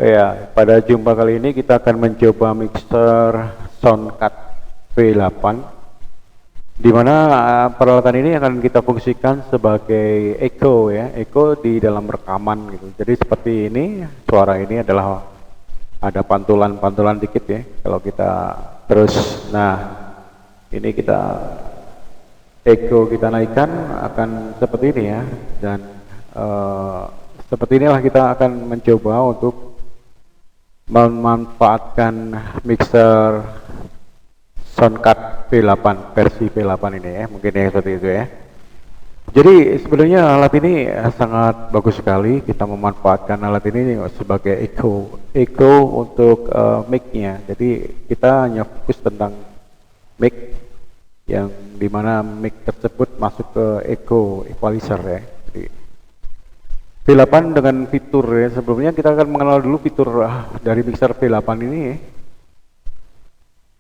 Ya, pada jumpa kali ini kita akan mencoba mixer Soundcard V8, di mana peralatan ini akan kita fungsikan sebagai echo ya, echo di dalam rekaman gitu. Jadi seperti ini, suara ini adalah ada pantulan-pantulan dikit ya. Kalau kita terus, nah ini kita echo kita naikkan akan seperti ini ya, dan seperti inilah kita akan mencoba untuk memanfaatkan mixer Soundcard V8 versi V8 ini ya, mungkin ya seperti itu ya. Jadi sebenarnya alat ini sangat bagus sekali, kita memanfaatkan alat ini sebagai echo untuk mic-nya. Jadi kita hanya fokus tentang mic, yang dimana mic tersebut masuk ke echo equalizer ya. Jadi V8 dengan fitur ya, sebelumnya kita akan mengenal dulu fitur dari mixer V8 ini ya.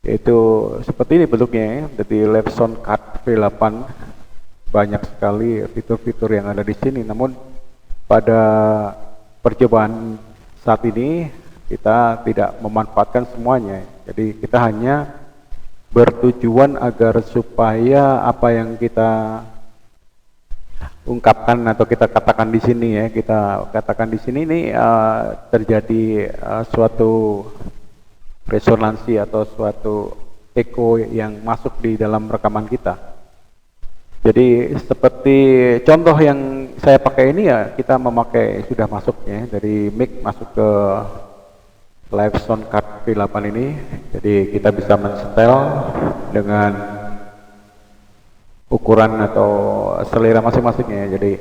Yaitu seperti ini bentuknya ya. Jadi Lab Soundcard V8 banyak sekali fitur-fitur yang ada di sini, namun pada percobaan saat ini kita tidak memanfaatkan semuanya. Jadi kita hanya bertujuan agar supaya apa yang kita ungkapkan atau kita katakan di sini ya, kita katakan di sini ini terjadi suatu resonansi atau suatu echo yang masuk di dalam rekaman kita. Jadi seperti contoh yang saya pakai ini ya, kita memakai sudah masuk ya, dari mic masuk ke Live Soundcard V8 ini. Jadi kita bisa mensetel dengan ukuran atau selera masing-masingnya. Jadi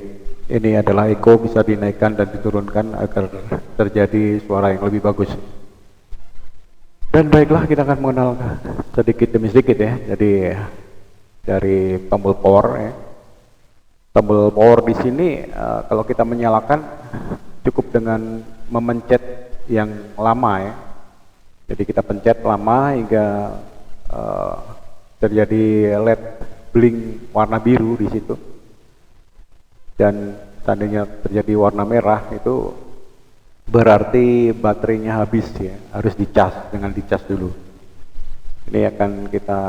ini adalah echo, bisa dinaikkan dan diturunkan agar terjadi suara yang lebih bagus. Dan baiklah, kita akan mengenal sedikit demi sedikit ya. Jadi dari tombol power ya. Tombol power di sini kalau kita menyalakan cukup dengan memencet yang lama ya. Jadi kita pencet lama hingga terjadi LED blink warna biru di situ, dan seandainya terjadi warna merah itu berarti baterainya habis ya, harus dicas, dengan dicas dulu. Ini akan kita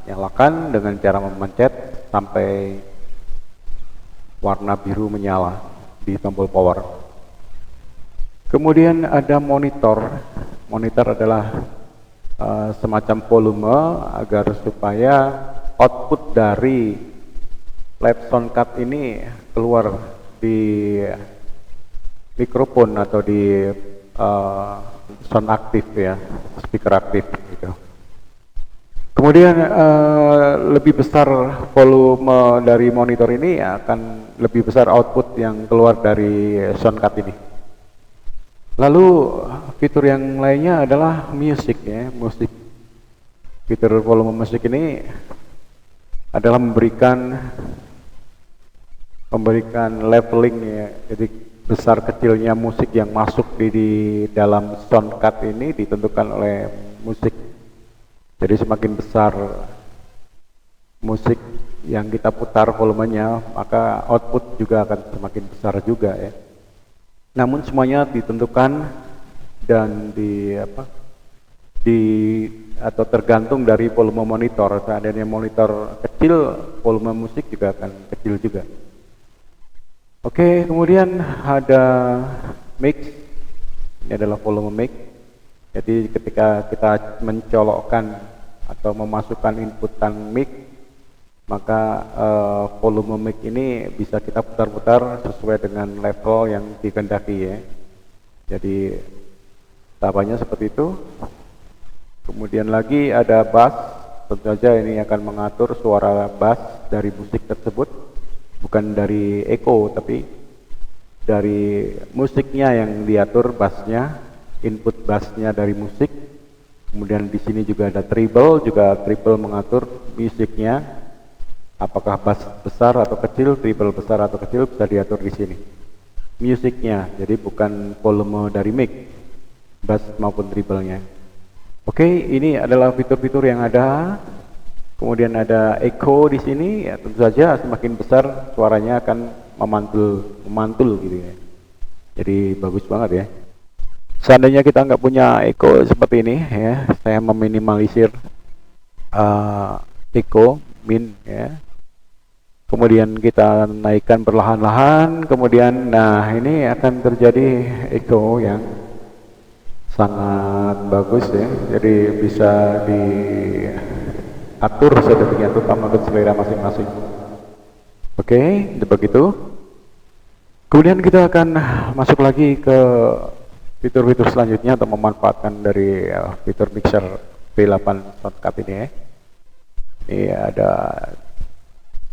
nyalakan dengan cara memencet sampai warna biru menyala di tombol power. Kemudian ada monitor. Monitor adalah semacam volume agar supaya output dari Live Soundcard ini keluar di mikrofon atau di sound aktif ya, speaker aktif gitu. Kemudian lebih besar volume dari monitor ini akan lebih besar output yang keluar dari Soundcard ini. Lalu fitur yang lainnya adalah music ya, musik. Fitur volume musik ini adalah memberikan leveling ya. Jadi besar kecilnya musik yang masuk di dalam Soundcard ini ditentukan oleh musik. Jadi semakin besar musik yang kita putar volumenya, maka output juga akan semakin besar juga ya. Namun semuanya ditentukan dan atau tergantung dari volume monitor. Seandainya monitor kecil, volume musik juga akan kecil juga. Oke, kemudian ada mic. Ini adalah volume mic. Jadi ketika kita mencolokkan atau memasukkan inputan mic, maka volume mic ini bisa kita putar-putar sesuai dengan level yang dikehendaki ya. Jadi tahapannya seperti itu. Kemudian lagi ada bass, tentu saja ini akan mengatur suara bass dari musik tersebut, bukan dari echo tapi dari musiknya yang diatur bassnya, input bassnya dari musik. Kemudian di sini juga ada treble, mengatur musiknya, apakah bass besar atau kecil, treble besar atau kecil bisa diatur di sini. Musiknya, jadi bukan volume dari mic, bass maupun treble-nya. Oke, ini adalah fitur-fitur yang ada. Kemudian ada echo di sini, ya tentu saja semakin besar suaranya akan memantul gitu ya. Jadi bagus banget ya. Seandainya kita nggak punya echo seperti ini ya, saya meminimalisir echo min ya. Kemudian kita naikkan perlahan-lahan, kemudian nah ini akan terjadi echo yang sangat bagus ya. Jadi bisa diatur sedemikian rupa menurut selera masing-masing. Oke, begitu. Kemudian kita akan masuk lagi ke fitur-fitur selanjutnya untuk memanfaatkan dari fitur mixer V8 shortcut ini ya. Ini ada,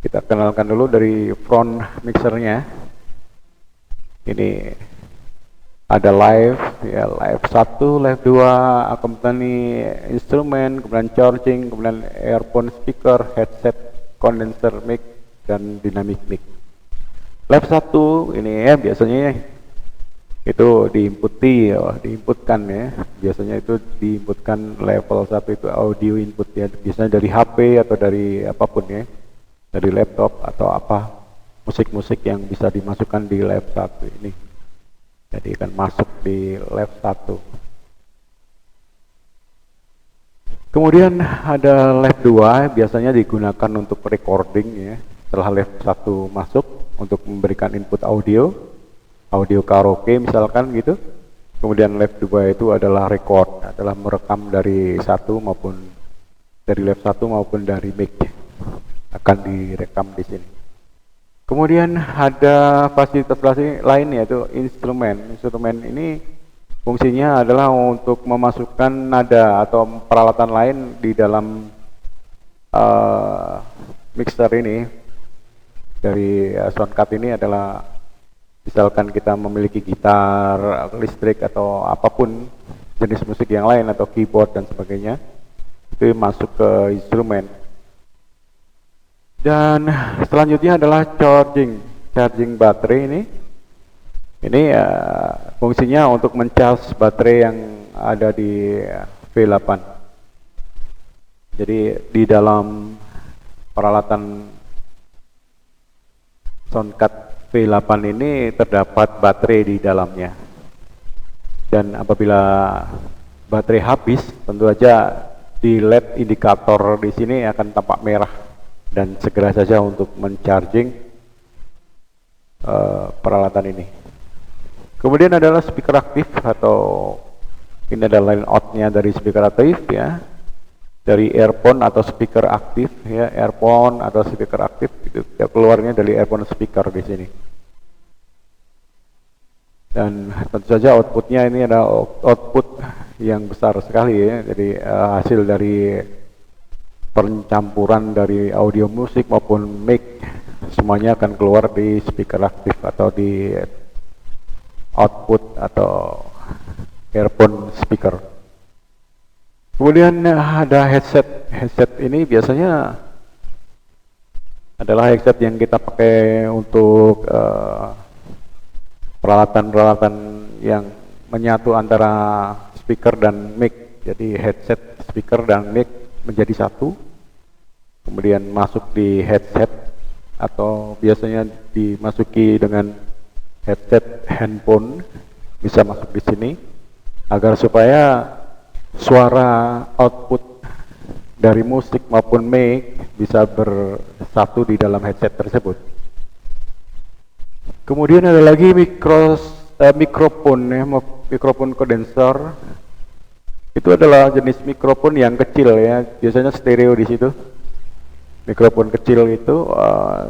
kita kenalkan dulu dari front mixernya. Ini ada live ya, live 1, live 2, accompany instrumen, kemudian charging, kemudian earphone speaker, headset, condenser mic, dan dynamic mic. Live 1 ini ya biasanya itu diinputkan ya. Biasanya itu diinputkan level 1 itu audio input ya, biasanya dari HP atau dari apapun ya. Dari laptop atau apa, musik-musik yang bisa dimasukkan di live 1 ini. Jadi akan masuk di live 1. Kemudian ada live 2 biasanya digunakan untuk recording ya. Setelah live 1 masuk untuk memberikan input audio karaoke misalkan gitu. Kemudian live 2 itu adalah record, adalah merekam dari live 1 maupun dari mic, akan direkam di sini. Kemudian ada fasilitas lain yaitu instrumen. Instrumen ini fungsinya adalah untuk memasukkan nada atau peralatan lain di dalam mixer ini. Dari soundcard ini adalah misalkan kita memiliki gitar, listrik atau apapun jenis musik yang lain atau keyboard dan sebagainya, itu masuk ke instrumen. Dan selanjutnya adalah charging baterai ini. Ini fungsinya untuk mencas baterai yang ada di V8. Jadi di dalam peralatan soundcard V8 ini terdapat baterai di dalamnya. Dan apabila baterai habis, tentu saja di LED indikator di sini akan tampak merah dan segera saja untuk mencharging peralatan ini. Kemudian adalah speaker aktif, atau ini adalah line out-nya dari speaker aktif ya. Dari earphone atau speaker aktif ya, earphone atau speaker aktif itu keluarnya dari earphone speaker di sini. Dan tentu saja outputnya ini ada output yang besar sekali ya. Jadi hasil dari pencampuran dari audio musik maupun mic semuanya akan keluar di speaker aktif atau di output atau earphone speaker. Kemudian ada headset ini biasanya adalah headset yang kita pakai untuk peralatan-peralatan yang menyatu antara speaker dan mic. Jadi headset, speaker dan mic menjadi satu, kemudian masuk di headset atau biasanya dimasuki dengan headset handphone, bisa masuk di sini agar supaya suara output dari musik maupun mic bisa bersatu di dalam headset tersebut. Kemudian ada lagi mikrofon ya, mikrofon kondenser. Itu adalah jenis mikrofon yang kecil ya, biasanya stereo di situ. Mikrofon kecil itu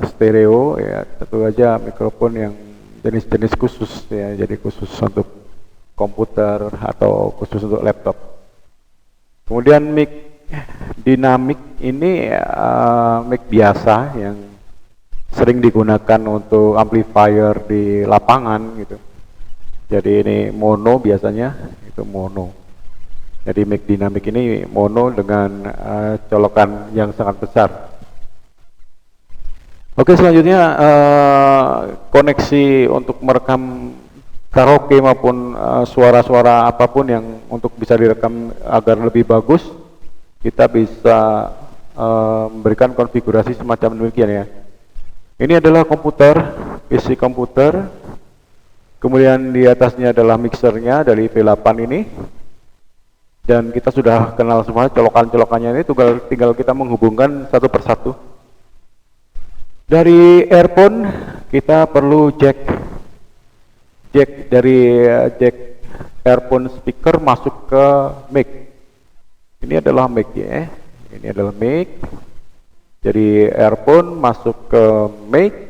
stereo ya, tentu saja mikrofon yang jenis-jenis khusus ya, jadi khusus untuk komputer atau khusus untuk laptop. Kemudian mic dinamik ini mic biasa yang sering digunakan untuk amplifier di lapangan gitu. Jadi ini mono biasanya, itu mono. Jadi mic dinamik ini mono dengan colokan yang sangat besar. Oke, selanjutnya koneksi untuk merekam karaoke maupun suara-suara apapun yang untuk bisa direkam agar lebih bagus, kita bisa memberikan konfigurasi semacam demikian ya. Ini adalah komputer, PC komputer. Kemudian di atasnya adalah mixernya dari V8 ini. Dan kita sudah kenal semua colokan-colokannya ini, tinggal kita menghubungkan satu persatu. Dari earphone kita perlu jack dari jack earphone speaker masuk ke mic. Ini adalah mic ya. Ini adalah mic. Jadi earphone masuk ke mic.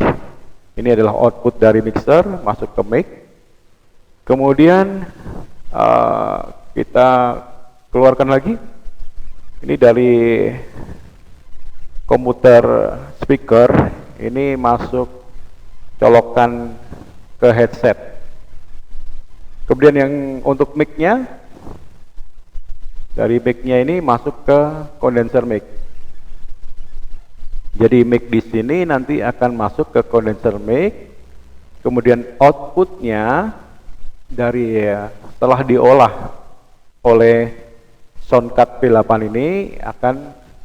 Ini adalah output dari mixer masuk ke mic. Kemudian kita keluarkan lagi. Ini dari komputer speaker, ini masuk colokan ke headset. Kemudian yang untuk mic-nya, dari mic-nya ini masuk ke condenser mic. Jadi mic di sini nanti akan masuk ke condenser mic. Kemudian outputnya dari setelah diolah oleh soundcard V8 ini akan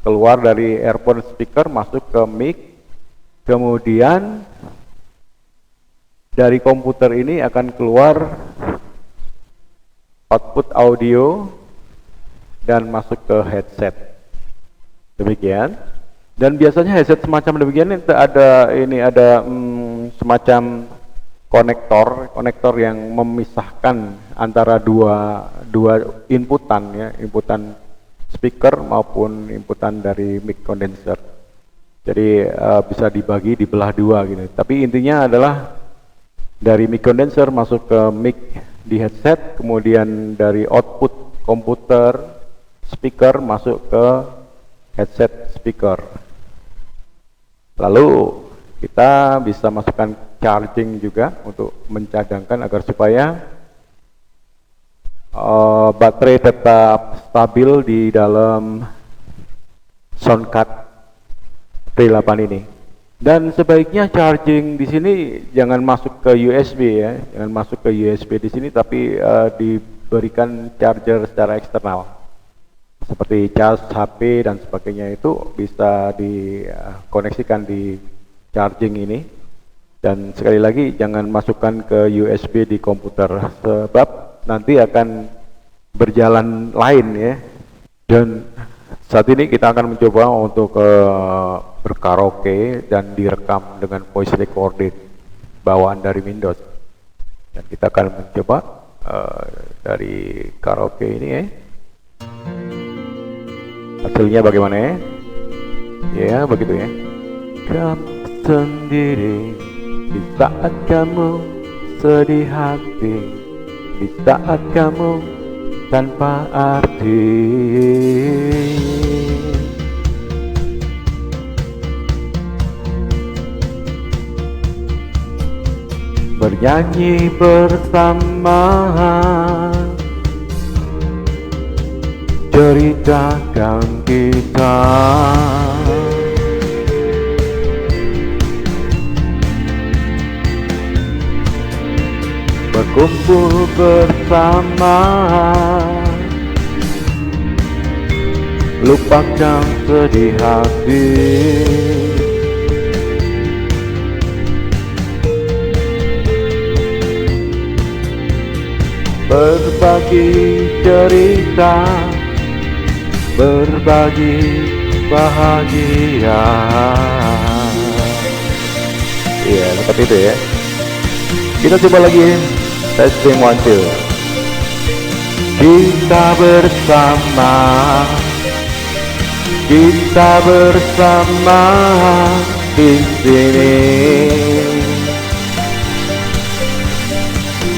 keluar dari earphone speaker masuk ke mic. Kemudian dari komputer ini akan keluar output audio dan masuk ke headset. Demikian. Dan biasanya headset semacam demikian itu ada semacam konektor yang memisahkan antara dua inputan ya, inputan speaker maupun inputan dari mic condenser. Jadi bisa dibagi dibelah dua gitu. Tapi intinya adalah dari mic condenser masuk ke mic di headset, kemudian dari output komputer speaker masuk ke headset speaker. Lalu kita bisa masukkan charging juga untuk mencadangkan agar supaya baterai tetap stabil di dalam soundcard V8 ini. Dan sebaiknya charging di sini jangan masuk ke USB ya, jangan masuk ke USB di sini, tapi diberikan charger secara eksternal. Seperti cas HP dan sebagainya itu bisa dikoneksikan di charging ini. Dan sekali lagi jangan masukkan ke USB di komputer sebab nanti akan berjalan lain ya. Dan saat ini kita akan mencoba untuk berkaraoke dan direkam dengan voice recording bawaan dari Windows. Dan kita akan mencoba dari karaoke ini ya. Hasilnya bagaimana ya? Ya begitu ya. Kamu sendiri di saat kamu sedih hati, di saat kamu tanpa arti. Bernyanyi bersama, ceritakan kita. Berkumpul bersama, lupakan sedih hati. Berbagi cerita, berbagi bahagia. Iya, seperti itu ya. Kita coba lagi. Testing 1 2. Kita bersama, kita bersama di sini.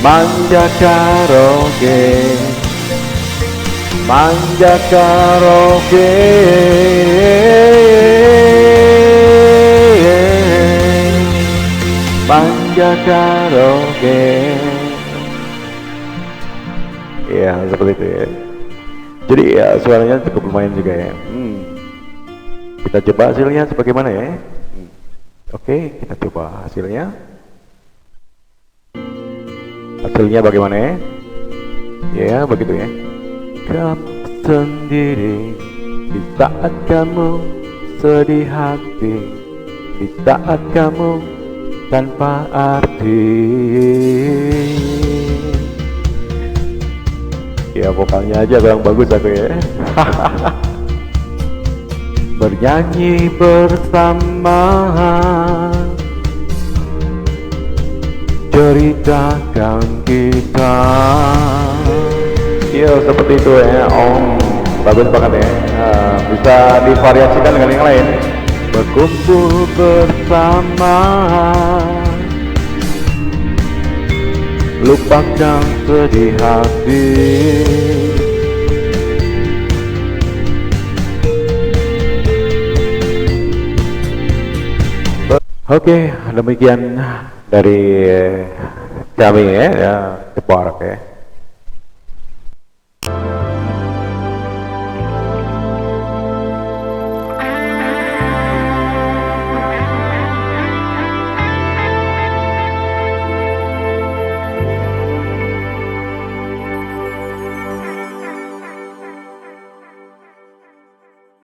Manja karaoke, manja karaoke. Manja karaoke. Ya seperti itu ya. Jadi ya suaranya cukup lumayan juga ya. Kita coba hasilnya sebagaimana ya. Oke, kita coba hasilnya. Hasilnya bagaimana ya? Ya begitu ya. Kamu sendiri di saat kamu sedih hati, di saat kamu tanpa arti. Ya vokalnya aja kurang bagus aku ya. Bernyanyi bersama, ceritakan kita. Iya seperti itu ya Om, bagus banget ya. Bisa divariasikan dengan yang lain. Berkumpul bersama, lupakan sedih hati. Oke, demikian dari kami ya, Cepark ya.